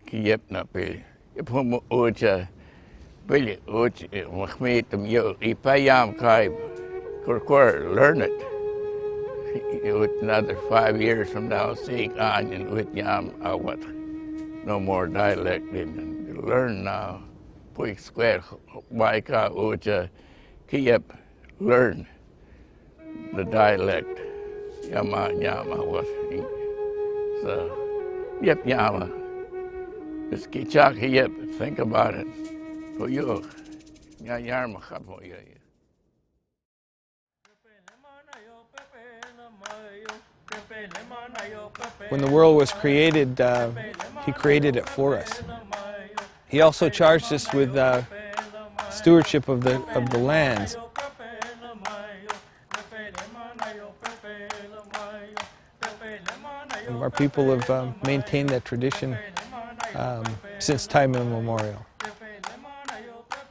kiyep na pe. Ipum uja Billy uj mahmitum yo ipayam kai kur learn it. With another 5 years from now, seeing on and with yam what no more dialect and learn now. Puik square waika uja kiyep learn the dialect. Yama what so yep yama. Just kichak yep. Think about it. For you, yarma chapo ya. When the world was created, He created it for us. He also charged us with stewardship of the lands. Our people have maintained that tradition since time immemorial.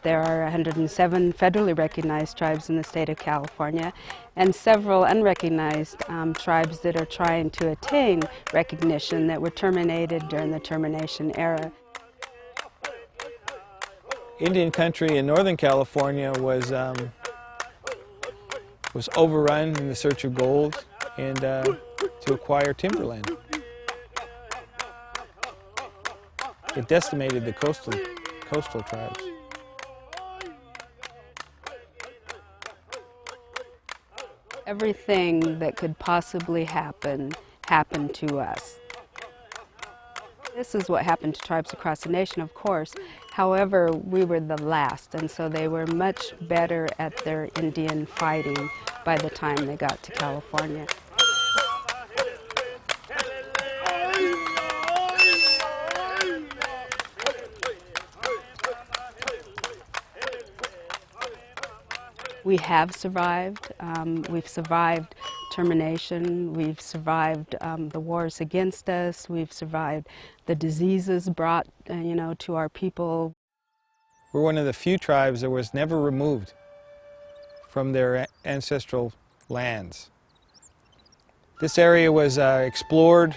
There are 107 federally recognized tribes in the state of California and several unrecognized tribes that are trying to attain recognition that were terminated during the termination era. Indian country in Northern California was overrun in the search of gold and to acquire timberland. It decimated the coastal tribes. Everything that could possibly happen happened to us. This is what happened to tribes across the nation, of course. However, we were the last, and so they were much better at their Indian fighting by the time they got to California. We have survived. We've survived termination. We've survived the wars against us. We've survived the diseases brought, to our people. We're one of the few tribes that was never removed from their ancestral lands. This area was explored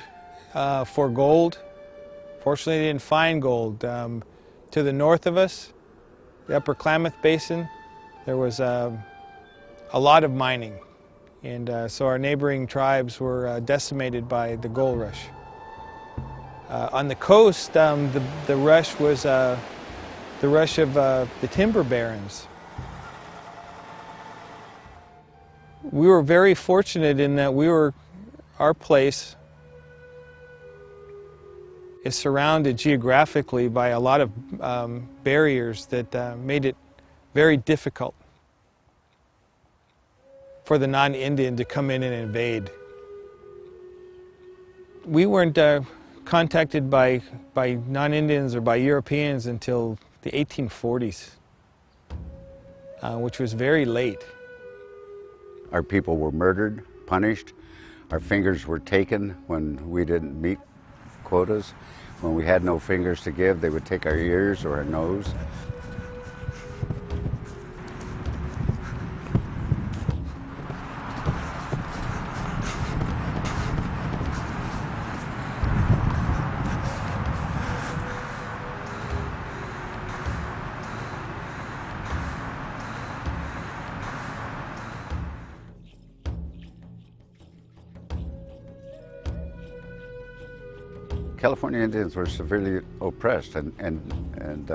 for gold. Fortunately, they didn't find gold. To the north of us, the Upper Klamath Basin, there was a lot of mining, and so our neighboring tribes were decimated by the gold rush. On the coast, the rush was the rush of the timber barons. We were very fortunate in that our place is surrounded geographically by a lot of barriers that made it very difficult for the non-Indian to come in and invade. We weren't contacted by non-Indians or by Europeans until the 1840s, which was very late. Our people were murdered, punished. Our fingers were taken when we didn't meet quotas. When we had no fingers to give, they would take our ears or our nose. California Indians were severely oppressed and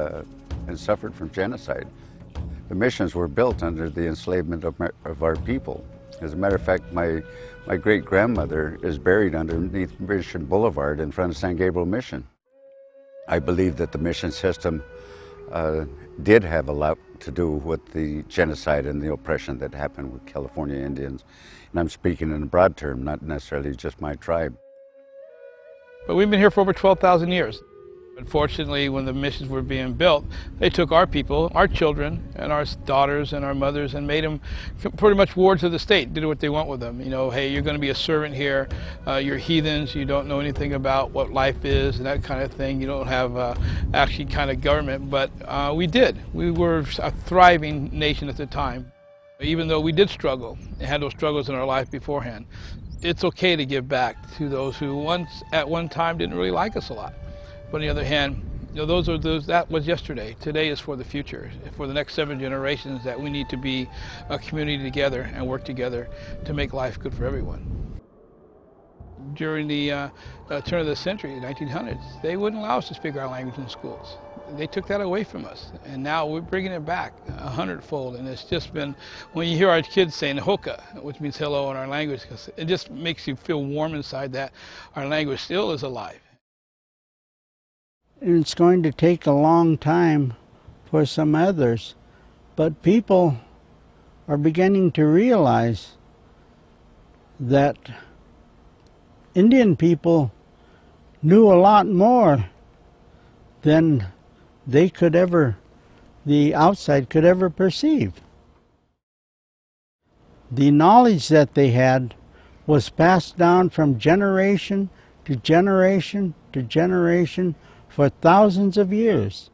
suffered from genocide. The missions were built under the enslavement of our people. As a matter of fact, my great-grandmother is buried underneath Mission Boulevard in front of San Gabriel Mission. I believe that the mission system did have a lot to do with the genocide and the oppression that happened with California Indians. And I'm speaking in a broad term, not necessarily just my tribe. But we've been here for over 12,000 years. Unfortunately, when the missions were being built, they took our people, our children, and our daughters and our mothers and made them pretty much wards of the state, did what they want with them. Hey, you're going to be a servant here, you're heathens, you don't know anything about what life is and that kind of thing. You don't have actually kind of government, but we did. We were a thriving nation at the time. Even though we did struggle and had those struggles in our life beforehand, it's okay to give back to those who at one time didn't really like us a lot. But on the other hand, you know, that was yesterday. Today is for the future, for the next 7 generations, that we need to be a community together and work together to make life good for everyone. During the turn of the century, 1900s, they wouldn't allow us to speak our language in schools. They took that away from us, and now we're bringing it back 100-fold. And it's just been, when you hear our kids saying hoka, which means hello in our language, it just makes you feel warm inside that our language still is alive. It's going to take a long time for some others, but people are beginning to realize that Indian people knew a lot more than the outside could ever perceive. The knowledge that they had was passed down from generation to generation to generation for thousands of years.